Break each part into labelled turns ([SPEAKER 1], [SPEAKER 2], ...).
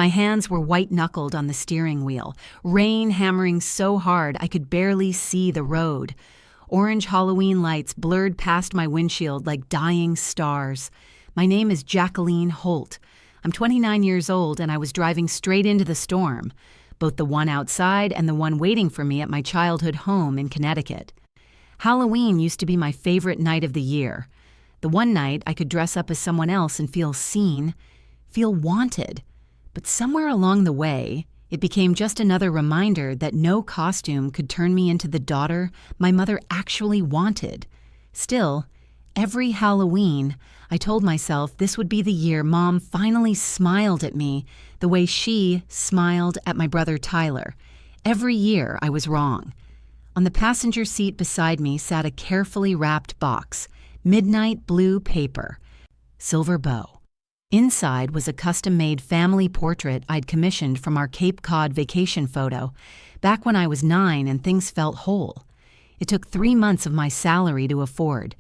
[SPEAKER 1] My hands were white-knuckled on the steering wheel, rain hammering so hard I could barely see the road. Orange Halloween lights blurred past my windshield like dying stars. My name is Jacqueline Holt. I'm 29 years old and I was driving straight into the storm, both the one outside and the one waiting for me at my childhood home in Connecticut. Halloween used to be my favorite night of the year. The one night I could dress up as someone else and feel seen, feel wanted. But somewhere along the way, it became just another reminder that no costume could turn me into the daughter my mother actually wanted. Still, every Halloween, I told myself this would be the year Mom finally smiled at me the way she smiled at my brother Tyler. Every year I was wrong. On the passenger seat beside me sat a carefully wrapped box, midnight blue paper, silver bow. Inside was a custom-made family portrait I'd commissioned from our Cape Cod vacation photo, back when I was 9 and things felt whole. It took 3 months of my salary to afford,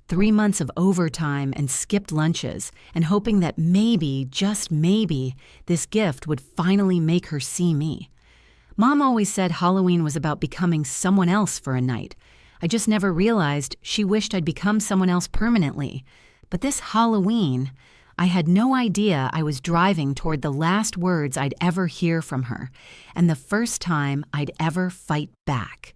[SPEAKER 1] 3 months of overtime and skipped lunches, and hoping that maybe, just maybe, this gift would finally make her see me. Mom always said Halloween was about becoming someone else for a night. I just never realized she wished I'd become someone else permanently. But this Halloween, I had no idea I was driving toward the last words I'd ever hear from her, and the first time I'd ever fight back.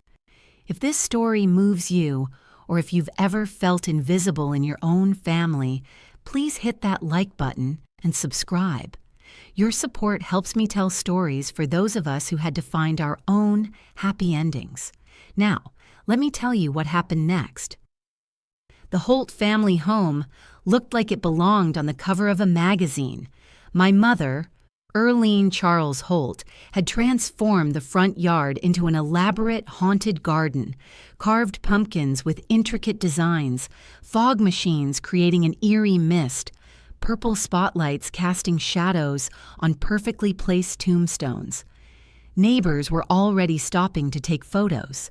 [SPEAKER 1] If this story moves you, or if you've ever felt invisible in your own family, please hit that like button and subscribe. Your support helps me tell stories for those of us who had to find our own happy endings. Now, let me tell you what happened next. The Holt family home looked like it belonged on the cover of a magazine. My mother, Earlene Charles Holt, had transformed the front yard into an elaborate haunted garden, carved pumpkins with intricate designs, fog machines creating an eerie mist, purple spotlights casting shadows on perfectly placed tombstones. Neighbors were already stopping to take photos.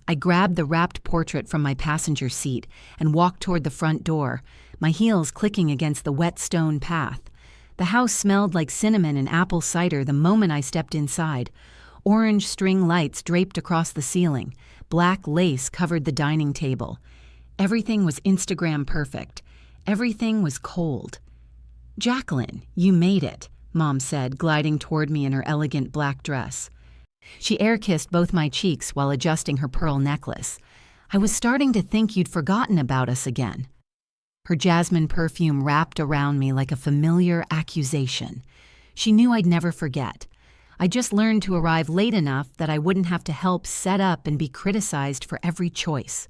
[SPEAKER 1] I grabbed the wrapped portrait from my passenger seat and walked toward the front door, my heels clicking against the wet stone path. The house smelled like cinnamon and apple cider the moment I stepped inside. Orange string lights draped across the ceiling. Black lace covered the dining table. Everything was Instagram perfect. Everything was cold. "Jacqueline, you made it," Mom said, gliding toward me in her elegant black dress. She air-kissed both my cheeks while adjusting her pearl necklace. "I was starting to think you'd forgotten about us again." Her jasmine perfume wrapped around me like a familiar accusation. She knew I'd never forget. I just learned to arrive late enough that I wouldn't have to help set up and be criticized for every choice.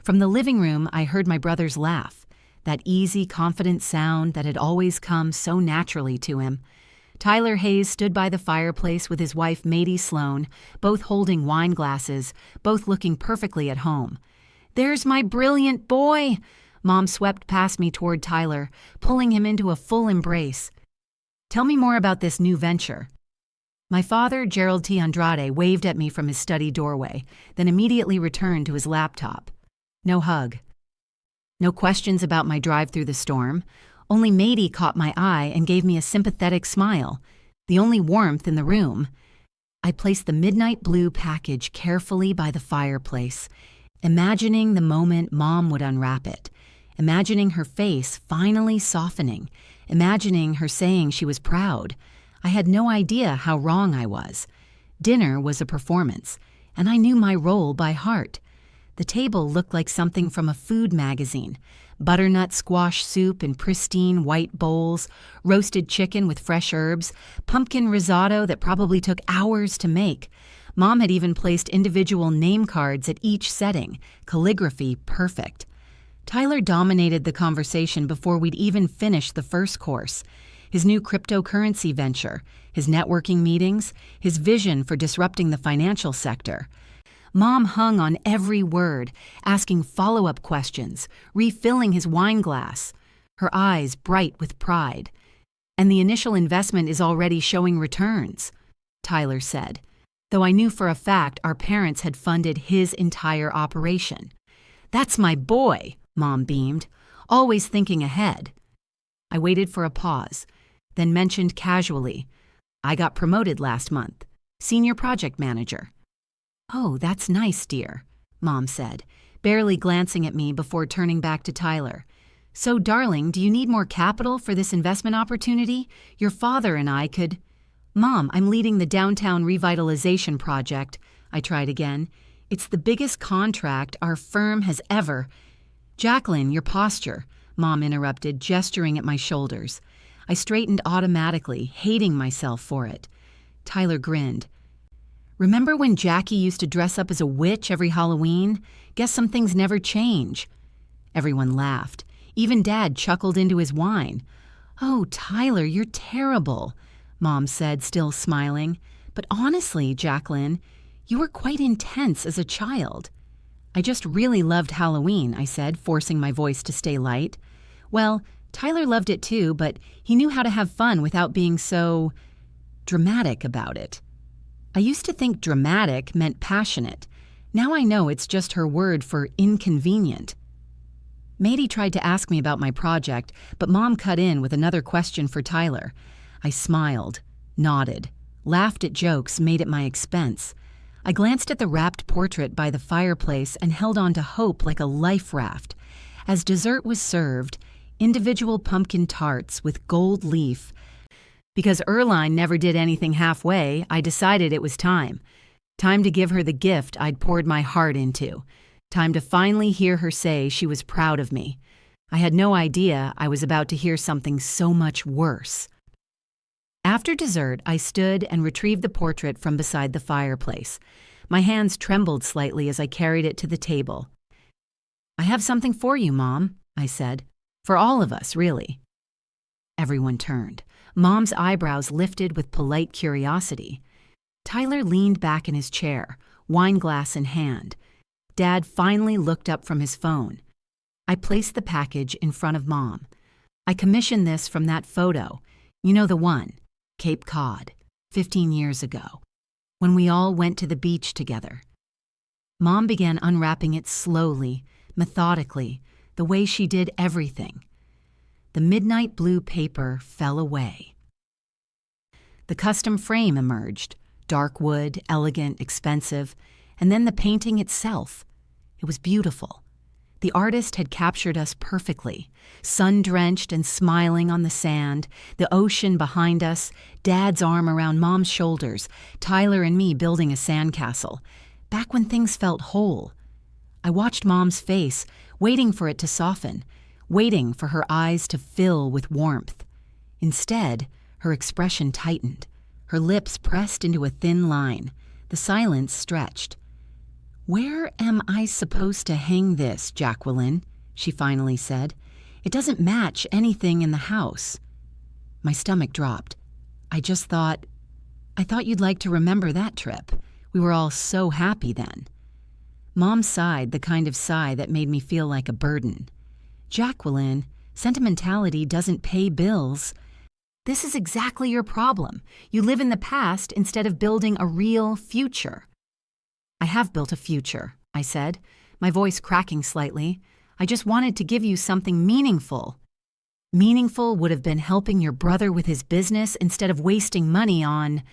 [SPEAKER 1] From the living room, I heard my brother's laugh, that easy, confident sound that had always come so naturally to him. Tyler Hayes stood by the fireplace with his wife Maddie Sloan, both holding wine glasses, both looking perfectly at home. "There's my brilliant boy!" Mom swept past me toward Tyler, pulling him into a full embrace. "Tell me more about this new venture." My father, Gerald T. Andrade, waved at me from his study doorway, then immediately returned to his laptop. No hug. No questions about my drive through the storm. Only Maddie caught my eye and gave me a sympathetic smile, the only warmth in the room. I placed the midnight blue package carefully by the fireplace, imagining the moment Mom would unwrap it, imagining her face finally softening, imagining her saying she was proud. I had no idea how wrong I was. Dinner was a performance, and I knew my role by heart. The table looked like something from a food magazine. Butternut squash soup in pristine white bowls, roasted chicken with fresh herbs, pumpkin risotto that probably took hours to make. Mom had even placed individual name cards at each setting, calligraphy perfect. Tyler dominated the conversation before we'd even finished the first course. His new cryptocurrency venture, his networking meetings, his vision for disrupting the financial sector. Mom hung on every word, asking follow-up questions, refilling his wine glass, her eyes bright with pride. "And the initial investment is already showing returns," Tyler said, though I knew for a fact our parents had funded his entire operation. "That's my boy," Mom beamed, always thinking ahead. I waited for a pause, then mentioned casually, I got promoted last month. Senior project manager. Oh, that's nice, dear, Mom said, barely glancing at me before turning back to Tyler. So, darling, do you need more capital for this investment opportunity? Your father and I could… Mom, I'm leading the downtown revitalization project. I tried again. It's the biggest contract our firm has ever… Jacqueline, your posture, Mom interrupted, gesturing at my shoulders. I straightened automatically, hating myself for it. Tyler grinned. Remember when Jackie used to dress up as a witch every Halloween? Guess some things never change. Everyone laughed. Even Dad chuckled into his wine. Oh, Tyler, you're terrible, Mom said, still smiling. But honestly, Jacqueline, you were quite intense as a child. I just really loved Halloween, I said, forcing my voice to stay light. Well, Tyler loved it too, but he knew how to have fun without being so… dramatic about it. I used to think dramatic meant passionate. Now I know it's just her word for inconvenient. Matey tried to ask me about my project, but Mom cut in with another question for Tyler. I smiled, nodded, laughed at jokes made at my expense. I glanced at the wrapped portrait by the fireplace and held on to hope like a life raft. As dessert was served, individual pumpkin tarts with gold leaf. Because Erline never did anything halfway, I decided it was time. Time to give her the gift I'd poured my heart into. Time to finally hear her say she was proud of me. I had no idea I was about to hear something so much worse. After dessert, I stood and retrieved the portrait from beside the fireplace. My hands trembled slightly as I carried it to the table. I have something for you, Mom, I said. For all of us, really. Everyone turned. Mom's eyebrows lifted with polite curiosity. Tyler leaned back in his chair, wineglass in hand. Dad finally looked up from his phone. I placed the package in front of Mom. I commissioned this from that photo. You know the one, Cape Cod, 15 years ago, when we all went to the beach together. Mom began unwrapping it slowly, methodically, the way she did everything. The midnight blue paper fell away. The custom frame emerged, dark wood, elegant, expensive, and then the painting itself. It was beautiful. The artist had captured us perfectly, sun-drenched and smiling on the sand, the ocean behind us, Dad's arm around Mom's shoulders, Tyler and me building a sandcastle, back when things felt whole. I watched Mom's face, waiting for it to soften, waiting for her eyes to fill with warmth. Instead, her expression tightened, her lips pressed into a thin line, the silence stretched. "Where am I supposed to hang this, Jacqueline?" she finally said. "It doesn't match anything in the house." My stomach dropped. I thought you'd like to remember that trip. We were all so happy then. Mom sighed, the kind of sigh that made me feel like a burden. "Jacqueline, sentimentality doesn't pay bills. This is exactly your problem. You live in the past instead of building a real future." "I have built a future," I said, my voice cracking slightly. "I just wanted to give you something meaningful." Meaningful would have been helping your brother with his business instead of wasting money on…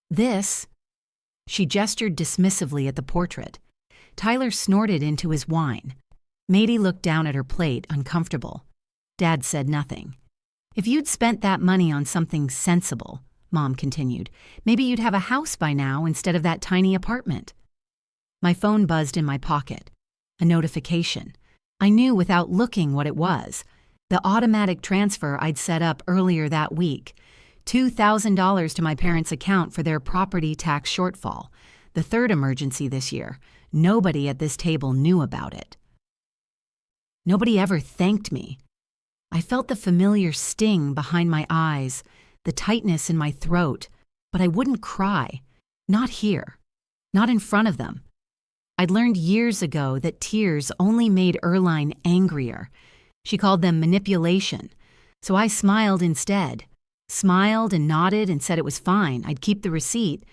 [SPEAKER 1] this. She gestured dismissively at the portrait. Tyler snorted into his wine. Matey looked down at her plate, uncomfortable. Dad said nothing. "If you'd spent that money on something sensible," Mom continued, "maybe you'd have a house by now instead of that tiny apartment." My phone buzzed in my pocket. A notification. I knew without looking what it was. The automatic transfer I'd set up earlier that week. $2,000 to my parents' account for their property tax shortfall. The third emergency this year. Nobody at this table knew about it. Nobody ever thanked me. I felt the familiar sting behind my eyes, the tightness in my throat, but I wouldn't cry. Not here. Not in front of them. I'd learned years ago that tears only made Erline angrier. She called them manipulation. So I smiled instead. Smiled and nodded and said it was fine. I'd keep the receipt.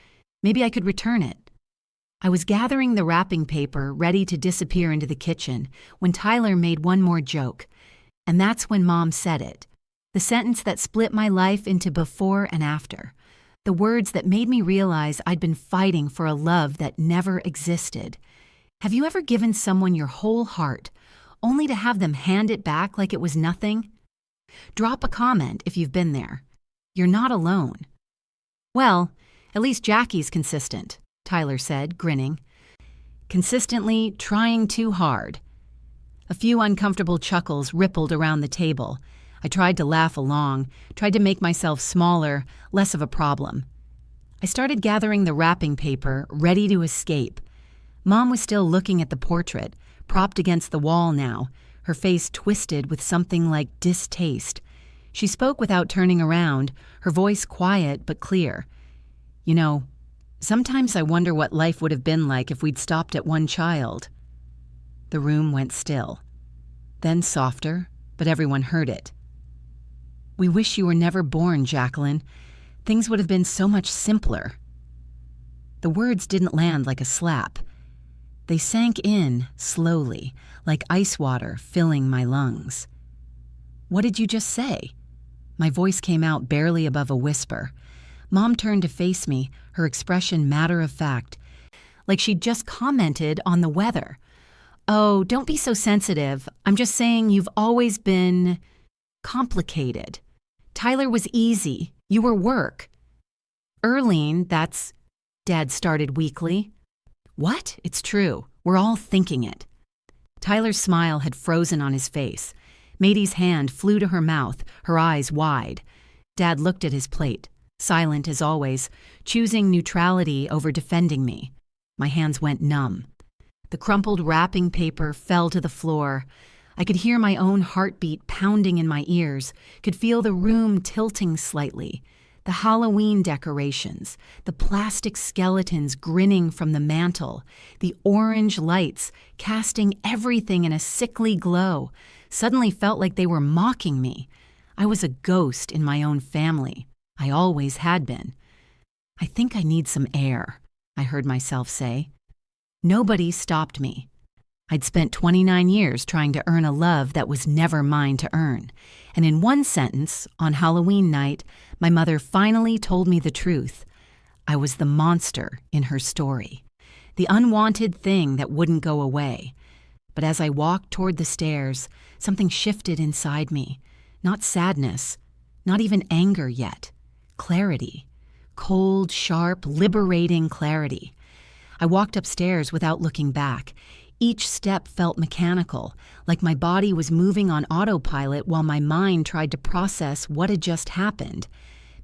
[SPEAKER 1] Maybe I could return it. I was gathering the wrapping paper, ready to disappear into the kitchen, when Tyler made one more joke. And that's when Mom said it. The sentence that split my life into before and after. The words that made me realize I'd been fighting for a love that never existed. Have you ever given someone your whole heart, only to have them hand it back like it was nothing? Drop a comment if you've been there. You're not alone. Well, at least Jackie's consistent, Tyler said, grinning. Consistently trying too hard. A few uncomfortable chuckles rippled around the table. I tried to laugh along, tried to make myself smaller, less of a problem. I started gathering the wrapping paper, ready to escape. Mom was still looking at the portrait, propped against the wall now, her face twisted with something like distaste. She spoke without turning around, her voice quiet but clear. You know, sometimes I wonder what life would have been like if we'd stopped at one child. The room went still. Then softer, but everyone heard it. We wish you were never born, Jacqueline. Things would have been so much simpler. The words didn't land like a slap. They sank in slowly, like ice water filling my lungs. What did you just say? My voice came out barely above a whisper. Mom turned to face me, her expression matter-of-fact, like she'd just commented on the weather. Oh, don't be so sensitive. I'm just saying you've always been complicated. Tyler was easy. You were work. Erlene, that's... Dad started weakly. What? It's true. We're all thinking it. Tyler's smile had frozen on his face. Matey's hand flew to her mouth, her eyes wide. Dad looked at his plate, silent as always, choosing neutrality over defending me. My hands went numb. The crumpled wrapping paper fell to the floor. I could hear my own heartbeat pounding in my ears, could feel the room tilting slightly. The Halloween decorations, the plastic skeletons grinning from the mantel, the orange lights casting everything in a sickly glow, suddenly felt like they were mocking me. I was a ghost in my own family. I always had been. I think I need some air, I heard myself say. Nobody stopped me. I'd spent 29 years trying to earn a love that was never mine to earn. And in one sentence, on Halloween night, my mother finally told me the truth. I was the monster in her story, the unwanted thing that wouldn't go away. But as I walked toward the stairs, something shifted inside me. Not sadness, not even anger yet. Clarity. Cold, sharp, liberating clarity. I walked upstairs without looking back. Each step felt mechanical, like my body was moving on autopilot while my mind tried to process what had just happened.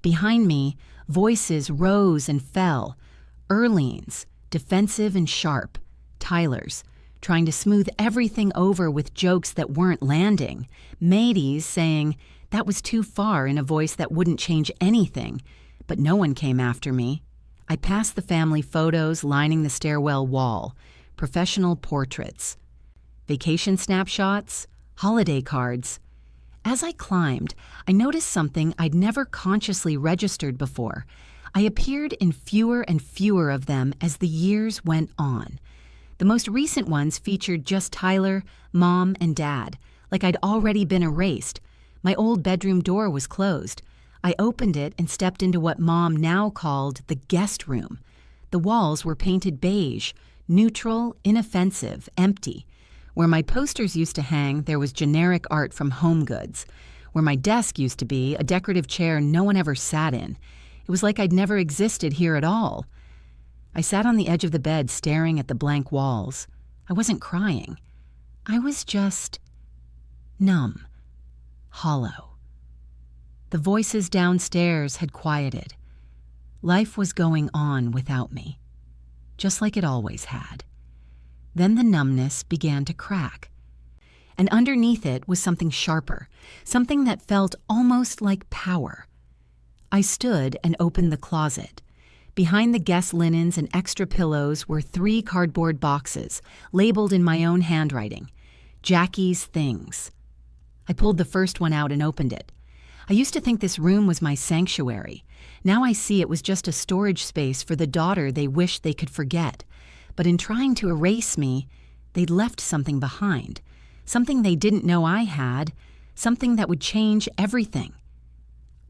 [SPEAKER 1] Behind me, voices rose and fell. Erlene's, defensive and sharp. Tyler's, trying to smooth everything over with jokes that weren't landing. Matey's saying, that was too far in a voice that wouldn't change anything. But no one came after me. I passed the family photos lining the stairwell wall. Professional portraits, vacation snapshots, holiday cards. As I climbed, I noticed something I'd never consciously registered before. I appeared in fewer and fewer of them as the years went on. The most recent ones featured just Tyler, Mom, and Dad, like I'd already been erased. My old bedroom door was closed. I opened it and stepped into what Mom now called the guest room. The walls were painted beige, neutral, inoffensive, empty. Where my posters used to hang, there was generic art from Home Goods. Where my desk used to be, a decorative chair no one ever sat in. It was like I'd never existed here at all. I sat on the edge of the bed staring at the blank walls. I wasn't crying. I was just numb, hollow. The voices downstairs had quieted. Life was going on without me, just like it always had. Then the numbness began to crack. And underneath it was something sharper, something that felt almost like power. I stood and opened the closet. Behind the guest linens and extra pillows were 3 cardboard boxes, labeled in my own handwriting. Jackie's Things. I pulled the first one out and opened it. I used to think this room was my sanctuary. Now I see it was just a storage space for the daughter they wished they could forget. But in trying to erase me, they'd left something behind. Something they didn't know I had. Something that would change everything.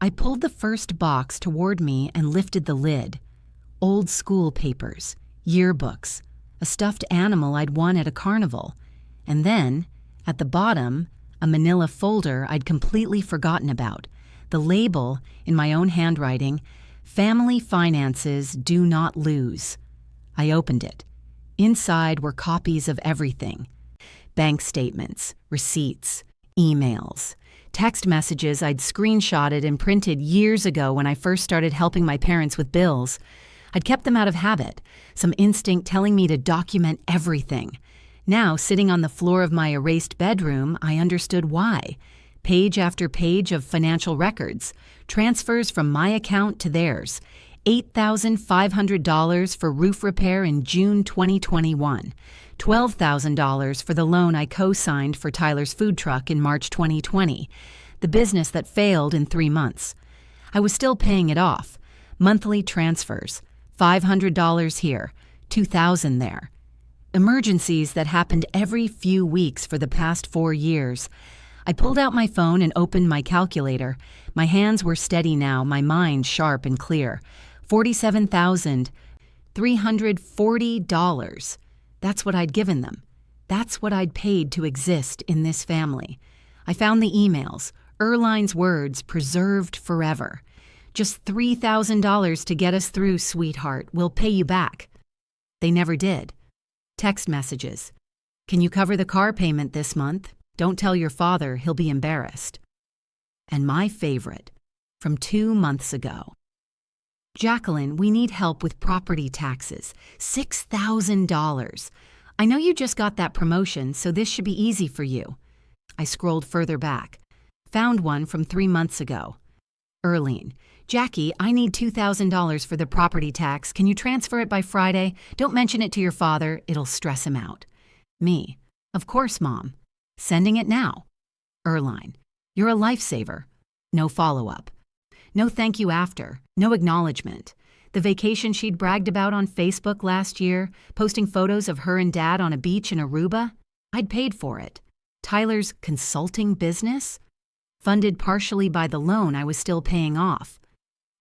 [SPEAKER 1] I pulled the first box toward me and lifted the lid. Old school papers, yearbooks, a stuffed animal I'd won at a carnival, and then, at the bottom, a manila folder I'd completely forgotten about. The label, in my own handwriting, "Family Finances Do Not Lose." I opened it. Inside were copies of everything: bank statements, receipts, emails, text messages I'd screenshotted and printed years ago when I first started helping my parents with bills. I'd kept them out of habit, some instinct telling me to document everything. Now, sitting on the floor of my erased bedroom, I understood why. Page after page of financial records, transfers from my account to theirs. $8,500 for roof repair in June 2021. $12,000 for the loan I co-signed for Tyler's food truck in March 2020, the business that failed in 3 months. I was still paying it off. Monthly transfers, $500 here, $2,000 there. Emergencies that happened every few weeks for the past 4 years. I pulled out my phone and opened my calculator. My hands were steady now, my mind sharp and clear. $47,340. That's what I'd given them. That's what I'd paid to exist in this family. I found the emails, Erline's words preserved forever. "Just $3,000 to get us through, sweetheart. We'll pay you back." They never did. Text messages. "Can you cover the car payment this month? Don't tell your father, he'll be embarrassed." And my favorite, from 2 months ago. "Jacqueline, we need help with property taxes. $6,000. I know you just got that promotion, so this should be easy for you." I scrolled further back. Found one from 3 months ago. Erline, "Jackie, I need $2,000 for the property tax. Can you transfer it by Friday? Don't mention it to your father. It'll stress him out." Me, "Of course, Mom. Sending it now." Erline, "You're a lifesaver." No follow-up. No thank you after. No acknowledgement. The vacation she'd bragged about on Facebook last year, posting photos of her and Dad on a beach in Aruba, I'd paid for it. Tyler's consulting business? Funded partially by the loan I was still paying off.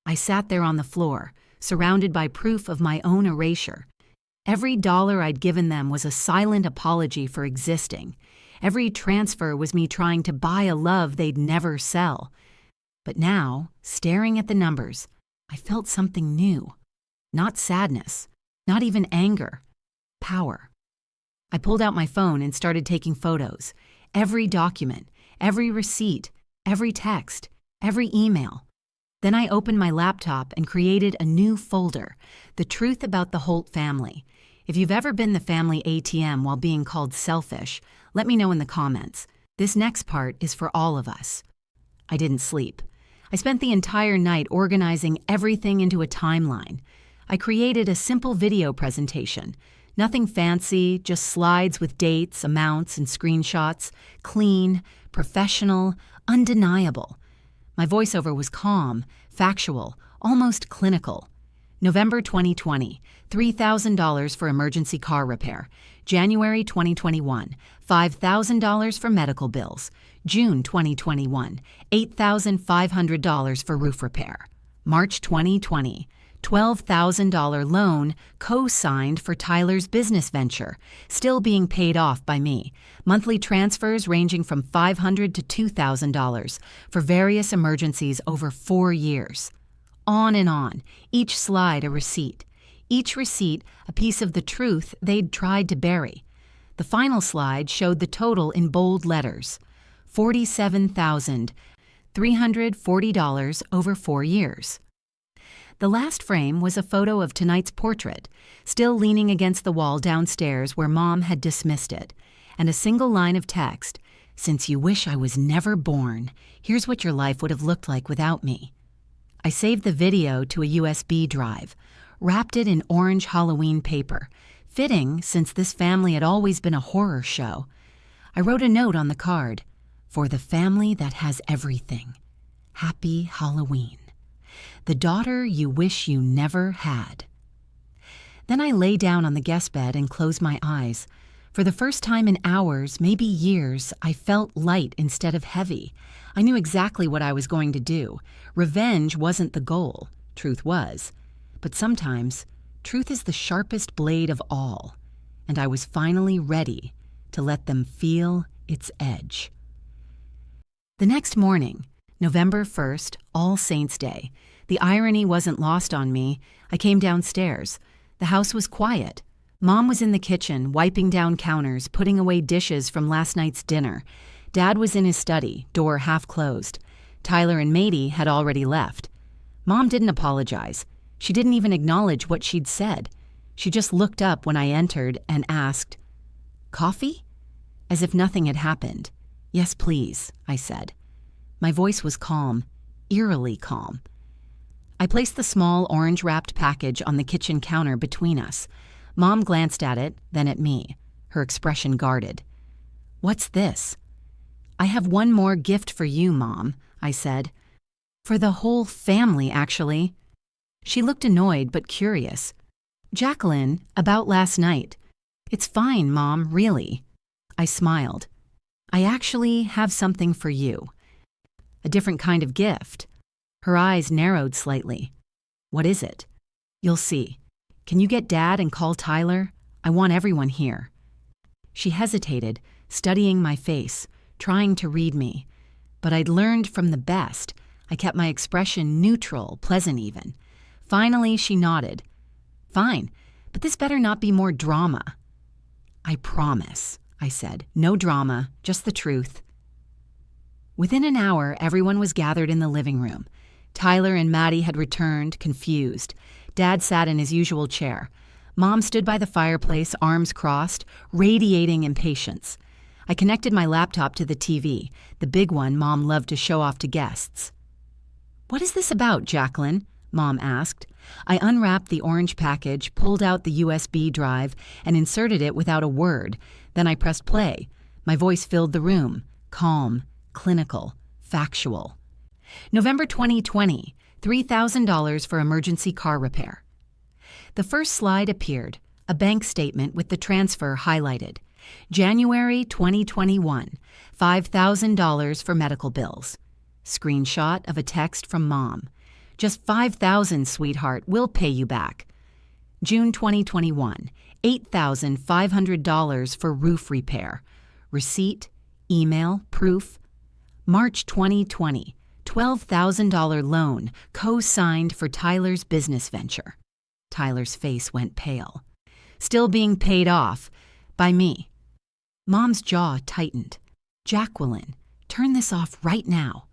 [SPEAKER 1] I sat there on the floor, surrounded by proof of my own erasure. Every dollar I'd given them was a silent apology for existing. Every transfer was me trying to buy a love they'd never sell. But now, staring at the numbers, I felt something new. Not sadness, not even anger. Power. I pulled out my phone and started taking photos. Every document, every receipt, every text, every email. Then I opened my laptop and created a new folder, The Truth About the Holt Family. If you've ever been the family ATM while being called selfish, let me know in the comments. This next part is for all of us. I didn't sleep. I spent the entire night organizing everything into a timeline. I created a simple video presentation. Nothing fancy, just slides with dates, amounts, and screenshots. Clean, professional, undeniable. My voiceover was calm, factual, almost clinical. November 2020, $3,000 for emergency car repair. January 2021, $5,000 for medical bills. June 2021, $8,500 for roof repair. March 2020, $12,000 loan co-signed for Tyler's business venture, still being paid off by me. Monthly transfers ranging from $500 to $2,000 for various emergencies over 4 years. On and on, each slide a receipt. Each receipt a piece of the truth they'd tried to bury. The final slide showed the total in bold letters. $47,340 over 4 years. The last frame was a photo of tonight's portrait, still leaning against the wall downstairs where Mom had dismissed it, and a single line of text, "Since you wish I was never born, here's what your life would have looked like without me." I saved the video to a USB drive, wrapped it in orange Halloween paper, fitting since this family had always been a horror show. I wrote a note on the card, "For the family that has everything. Happy Halloween. The daughter you wish you never had." Then I lay down on the guest bed and closed my eyes. For the first time in hours, maybe years, I felt light instead of heavy. I knew exactly what I was going to do. Revenge wasn't the goal, truth was. But sometimes, truth is the sharpest blade of all, and I was finally ready to let them feel its edge. The next morning, November 1st, All Saints' Day, the irony wasn't lost on me. I came downstairs. The house was quiet. Mom was in the kitchen, wiping down counters, putting away dishes from last night's dinner. Dad was in his study, door half closed. Tyler and Matey had already left. Mom didn't apologize. She didn't even acknowledge what she'd said. She just looked up when I entered and asked, "Coffee?" As if nothing had happened. "Yes, please," I said. My voice was calm, eerily calm. I placed the small orange-wrapped package on the kitchen counter between us. Mom glanced at it, then at me, her expression guarded. "What's this?" "I have one more gift for you, Mom," I said. "For the whole family, actually." She looked annoyed but curious. "Jacqueline, about last night." "It's fine, Mom, really." I smiled. "I actually have something for you." "A different kind of gift." Her eyes narrowed slightly. "What is it?" "You'll see. Can you get Dad and call Tyler? I want everyone here." She hesitated, studying my face, trying to read me. But I'd learned from the best. I kept my expression neutral, pleasant even. Finally, she nodded. "Fine, but this better not be more drama." "I promise," I said. "No drama, just the truth." Within an hour, everyone was gathered in the living room. Tyler and Maddie had returned, confused. Dad sat in his usual chair. Mom stood by the fireplace, arms crossed, radiating impatience. I connected my laptop to the TV, the big one Mom loved to show off to guests. "What is this about, Jacqueline?" Mom asked. I unwrapped the orange package, pulled out the USB drive, and inserted it without a word. Then I pressed play. My voice filled the room, calm, clinical, factual. November 2020, $3,000 for emergency car repair. The first slide appeared, a bank statement with the transfer highlighted. January 2021, $5,000 for medical bills. Screenshot of a text from Mom. "Just $5,000, sweetheart, we'll pay you back." June 2021, $8,500 for roof repair. Receipt, email, proof. March 2020, $12,000 loan, co-signed for Tyler's business venture. Tyler's face went pale. Still being paid off, by me. Mom's jaw tightened. "Jacqueline, turn this off right now."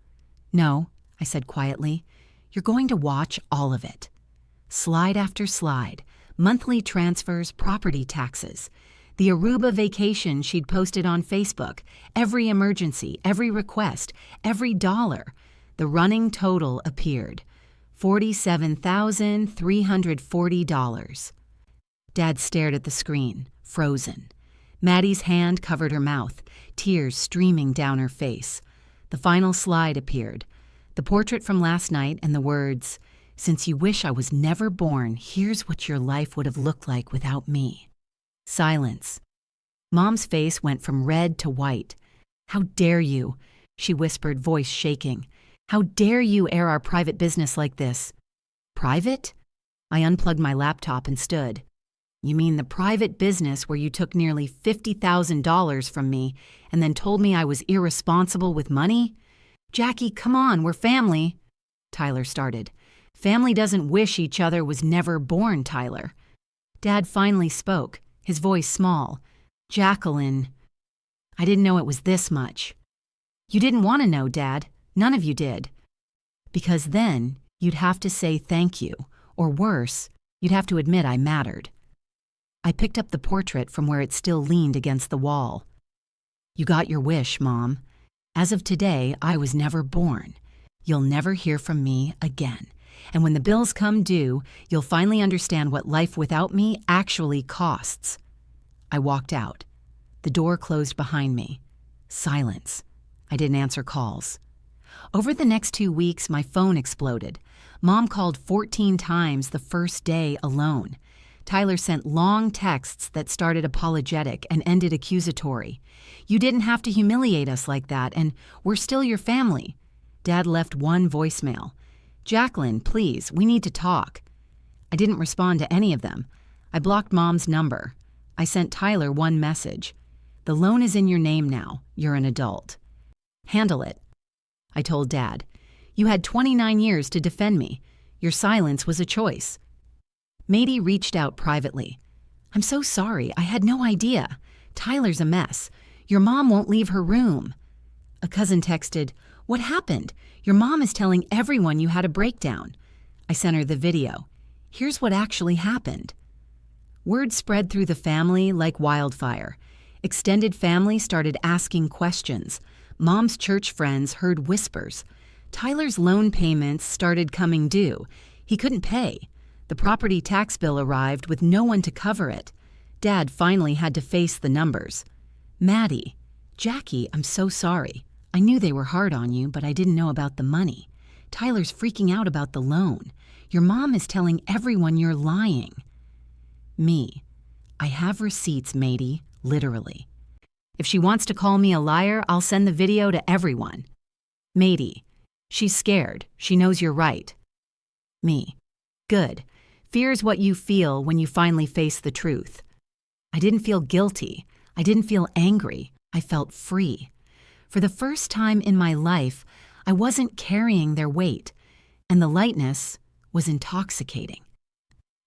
[SPEAKER 1] "No," I said quietly. "You're going to watch all of it." Slide after slide, monthly transfers, property taxes. The Aruba vacation she'd posted on Facebook, every emergency, every request, every dollar. The running total appeared, $47,340. Dad stared at the screen, frozen. Maddie's hand covered her mouth, tears streaming down her face. The final slide appeared, the portrait from last night and the words, "Since you wish I was never born, here's what your life would have looked like without me." Silence. Mom's face went from red to white. "How dare you?" she whispered, voice shaking. "How dare you air our private business like this?" "Private?" I unplugged my laptop and stood. "You mean the private business where you took nearly $50,000 from me and then told me I was irresponsible with money? Jackie, come on, we're family." Tyler started. "Family doesn't wish each other was never born, Tyler." Dad finally spoke, his voice small. "Jacqueline, I didn't know it was this much." "You didn't want to know, Dad. None of you did." "Because then you'd have to say thank you, or worse, you'd have to admit I mattered." I picked up the portrait from where it still leaned against the wall. "You got your wish, Mom. As of today, I was never born. You'll never hear from me again. And when the bills come due, you'll finally understand what life without me actually costs." I walked out. The door closed behind me. Silence. I didn't answer calls. Over the next 2 weeks, my phone exploded. Mom called 14 times the first day alone. Tyler sent long texts that started apologetic and ended accusatory. "You didn't have to humiliate us like that, and we're still your family." Dad left one voicemail. "Jacqueline, please, we need to talk." I didn't respond to any of them. I blocked Mom's number. I sent Tyler one message. "The loan is in your name now. You're an adult. Handle it." I told Dad, "You had 29 years to defend me. Your silence was a choice." Mady reached out privately. "I'm so sorry. I had no idea. Tyler's a mess. Your mom won't leave her room." A cousin texted, "What happened? Your mom is telling everyone you had a breakdown." I sent her the video. "Here's what actually happened." Word spread through the family like wildfire. Extended family started asking questions. Mom's church friends heard whispers. Tyler's loan payments started coming due. He couldn't pay. The property tax bill arrived with no one to cover it. Dad finally had to face the numbers. "Maddie, Jackie, I'm so sorry. I knew they were hard on you, but I didn't know about the money. Tyler's freaking out about the loan. Your mom is telling everyone you're lying." Me, "I have receipts, Mady, literally. If she wants to call me a liar, I'll send the video to everyone." Mady, "She's scared. She knows you're right." Me, "Good. Fear's what you feel when you finally face the truth." I didn't feel guilty. I didn't feel angry. I felt free. For the first time in my life, I wasn't carrying their weight, and the lightness was intoxicating.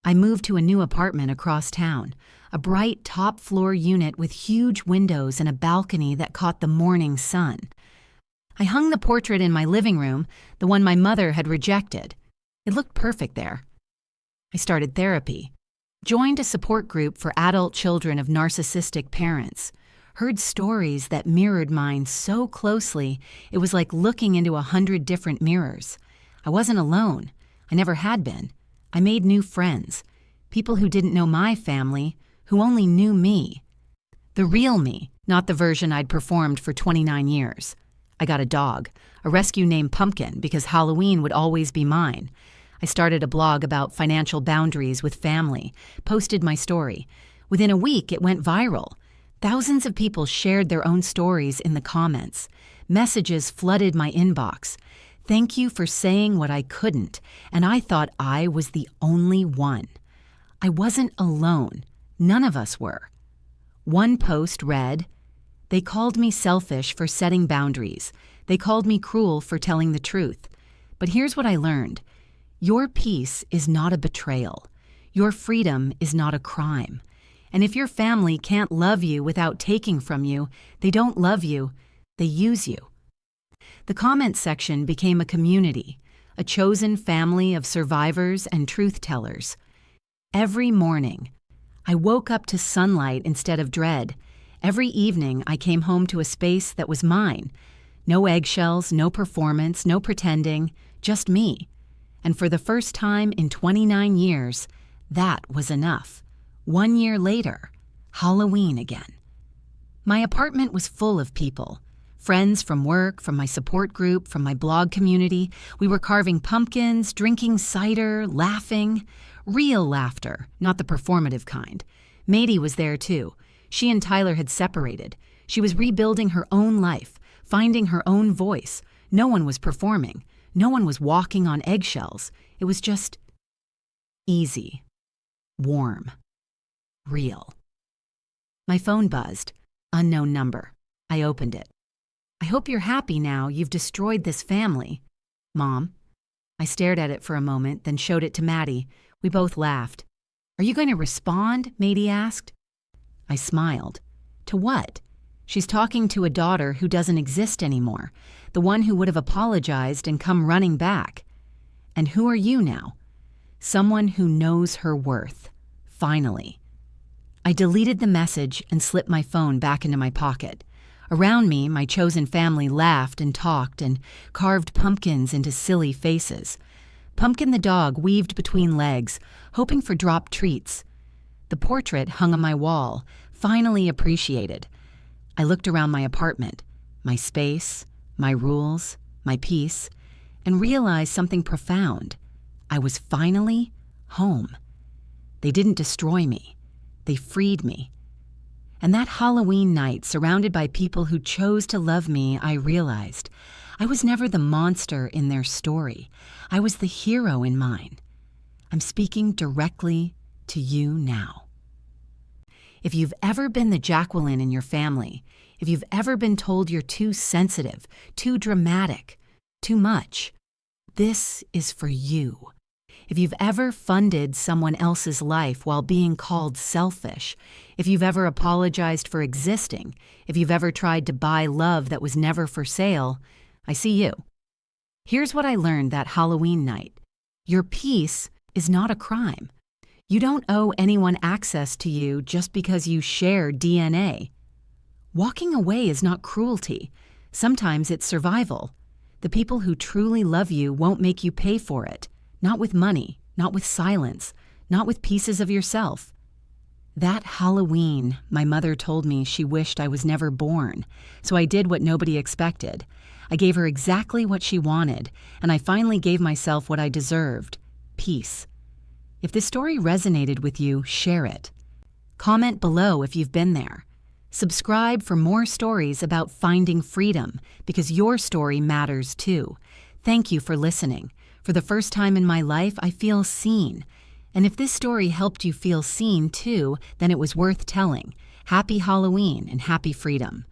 [SPEAKER 1] I moved to a new apartment across town, a bright top-floor unit with huge windows and a balcony that caught the morning sun. I hung the portrait in my living room, the one my mother had rejected. It looked perfect there. I started therapy, joined a support group for adult children of narcissistic parents, heard stories that mirrored mine so closely it was like looking into 100 different mirrors. I wasn't alone. I never had been. I made new friends, people who didn't know my family, who only knew me. The real me, not the version I'd performed for 29 years. I got a dog, a rescue named Pumpkin, because Halloween would always be mine. I started a blog about financial boundaries with family, posted my story. Within a week, it went viral. Thousands of people shared their own stories in the comments. Messages flooded my inbox. "Thank you for saying what I couldn't," and I thought I was the only one. I wasn't alone. None of us were. One post read, "They called me selfish for setting boundaries. They called me cruel for telling the truth. But here's what I learned. Your peace is not a betrayal. Your freedom is not a crime. And if your family can't love you without taking from you, they don't love you, they use you." The comment section became a community, a chosen family of survivors and truth-tellers. Every morning, I woke up to sunlight instead of dread. Every evening, I came home to a space that was mine. No eggshells, no performance, no pretending, just me. And for the first time in 29 years, that was enough. 1 year later, Halloween again. My apartment was full of people. Friends from work, from my support group, from my blog community. We were carving pumpkins, drinking cider, laughing. Real laughter, not the performative kind. Mady was there too. She and Tyler had separated. She was rebuilding her own life, finding her own voice. No one was performing. No one was walking on eggshells. It was just easy, warm, real. My phone buzzed. Unknown number. I opened it. "I hope you're happy now you've destroyed this family." "Mom." I stared at it for a moment, then showed it to Maddie. We both laughed. "Are you going to respond?" Mady asked. I smiled. "To what?" "She's talking to a daughter who doesn't exist anymore, the one who would have apologized and come running back." "And who are you now?" "Someone who knows her worth. Finally." I deleted the message and slipped my phone back into my pocket. Around me, my chosen family laughed and talked and carved pumpkins into silly faces. Pumpkin the dog weaved between legs, hoping for dropped treats. The portrait hung on my wall, finally appreciated. I looked around my apartment, my space, my rules, my peace, and realized something profound. I was finally home. They didn't destroy me. They freed me. And that Halloween night, surrounded by people who chose to love me, I realized I was never the monster in their story. I was the hero in mine. I'm speaking directly to you now. If you've ever been the Jacqueline in your family, if you've ever been told you're too sensitive, too dramatic, too much, this is for you. If you've ever funded someone else's life while being called selfish, if you've ever apologized for existing, if you've ever tried to buy love that was never for sale, I see you. Here's what I learned that Halloween night. Your peace is not a crime. You don't owe anyone access to you just because you share DNA. Walking away is not cruelty. Sometimes it's survival. The people who truly love you won't make you pay for it. Not with money, not with silence, not with pieces of yourself. That Halloween, my mother told me she wished I was never born, so I did what nobody expected. I gave her exactly what she wanted, and I finally gave myself what I deserved: peace. If this story resonated with you, share it. Comment below if you've been there. Subscribe for more stories about finding freedom, because your story matters too. Thank you for listening. For the first time in my life, I feel seen. And if this story helped you feel seen too, then it was worth telling. Happy Halloween and happy freedom.